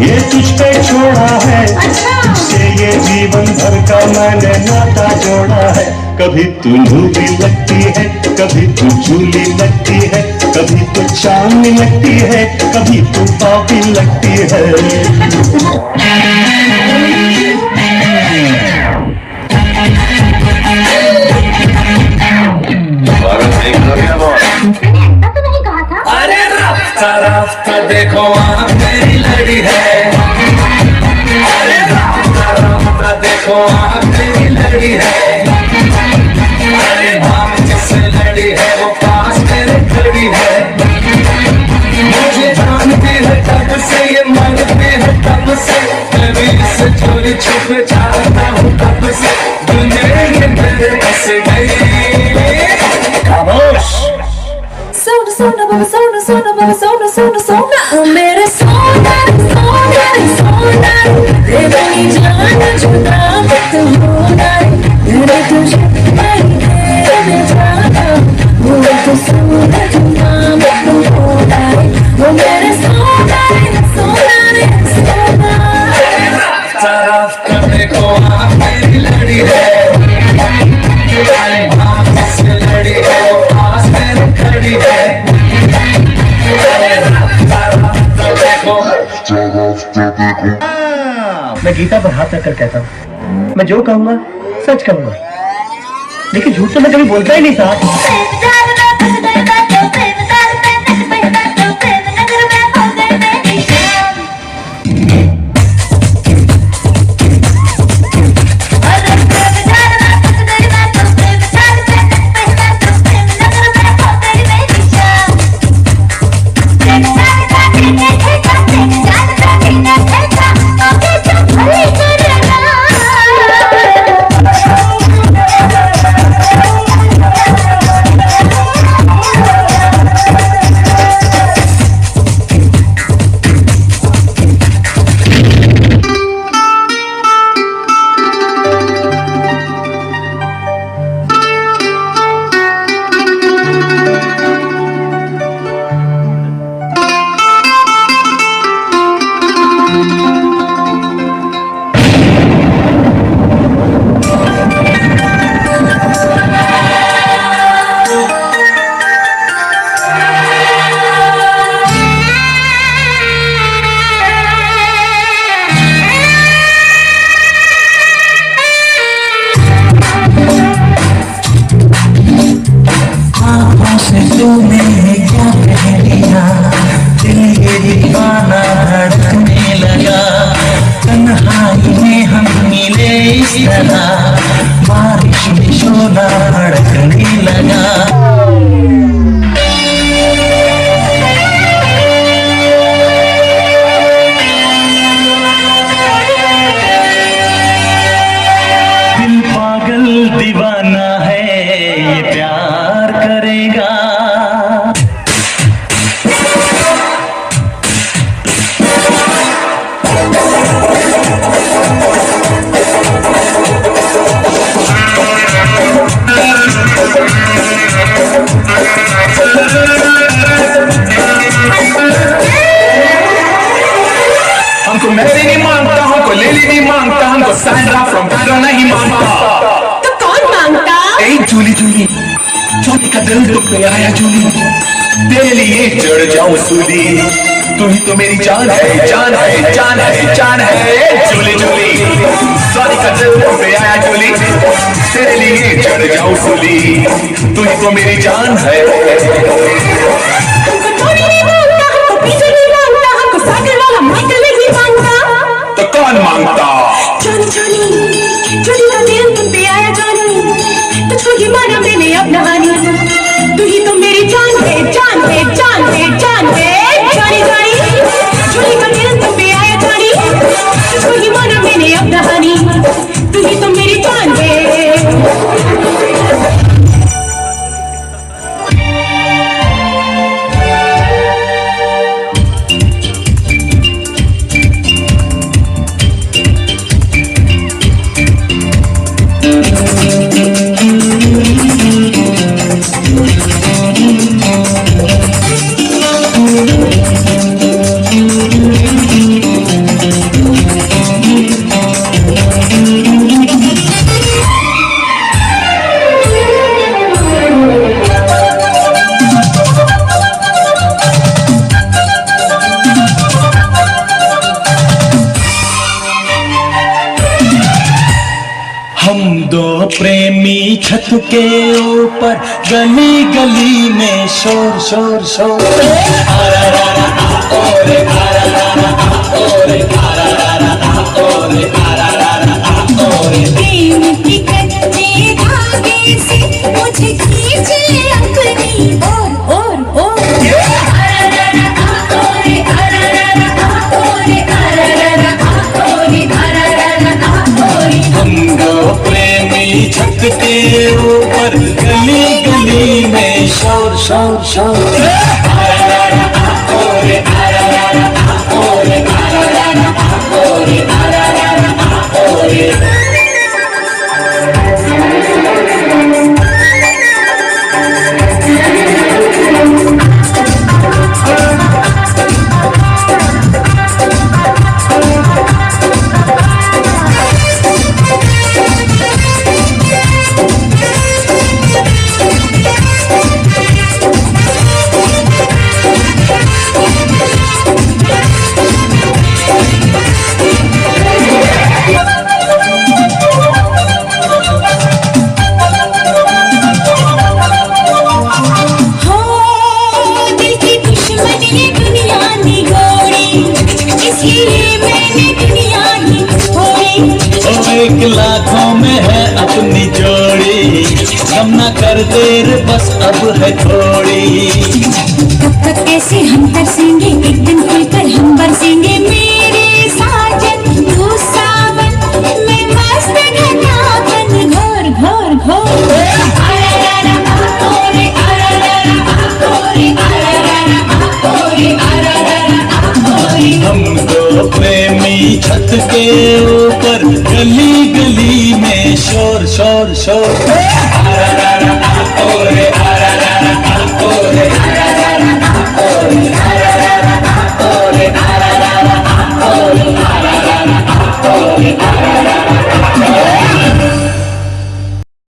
ये तुझ पे छोड़ा है, से ये जीवन भर का मैंने नाता जोड़ा है। कभी तू नूरी लगती है, कभी तू झूली लगती है, कभी तू चांदनी लगती है, कभी तू पापी लगती है। अरे रास्ता रास्ता देखो वहाँ मेरी लड़ी है। अरे रास्ता रास्ता देखो वहाँ मेरी लड़ी है। अरे हम जिससे लड़ी है वो पास मेरे खड़ी है। मुझे जानती है तब से ये मांगती है तब से, कभी से चोरी छुप जाता हूँ तब से, दुनिया ये मेरे बस गई। खामोश सोना सोना बाबा सोना सोना बाबा सोना सोना सोना ओ मेरे सोना सोना सोना रे बनी जान जुदा मत होना रे तुझे मैं जाना वो तो सोना जुदा मत होना वो मेरे सोना सोना सोना। रास्ता देखो आप मेरी लड़ी है। लड़ी है वो पास मेरे खड़ी है। मैं गीता पर हाथ रखकर कहता हूँ, मैं जो कहूंगा सच कहूंगा, लेकिन झूठ तो मैं कभी बोलता ही नहीं साहब। तूने क्या कह दिया, दिल ये दीवाना धड़कने लगा। तन्हाई में हम मिले इस तरह, बारिश में शोला धड़कने लगा। दिल पागल दीवाना है, ये प्यार करेगा। हमको मैरी नहीं मांगता, हमको लेली नहीं मांगता, हमको सैंड्रा फ्रॉम बैंड्रा नहीं मांगता। तो कौन मांगता? ए जूली जूली, जूली का दिल दुख गया है जूली, तेरे लिए चढ़ जाऊं सूली। तू ही तो मेरी जान है, जान है, जान है, जान है। जूली जूली, जूली का दिल दुख गया है जूली, तेरे लिए चढ़ जाऊं सूली। तू ही तो मेरी जान है। तो कौन मांगता? जानी जानी जानी का दिल तुम पे आया जानी, तुझको ही माना मैंने अब नहानी। तू ही तो मेरी जान है, जान है, जान है, जान है। जानी जानी जानी का दिल तुम पे आया जानी, तुझको ही माना मैंने अब नहानी। तू ही तो मेरी जान है। छत के ऊपर गली गली में शोर शोर शोर प्रेम की कच्चे धागे से मुझे खींचे अपनी और हम दो प्रेमी छत के ऊपर गली गली में शोर शोर शोर एक लाखों में है अपनी जोड़ी, हम न कर देर बस अब है थोड़ी। कब तक कैसे हम तरसेंगे, एक दिन खुलकर हम बरसेंगे मेरे साजन तू सावन मैं मस्त घटा बन घोर घोर घोर। हम दो प्रेमी छत के ऊपर गली गली में शोर शोर शोर Oh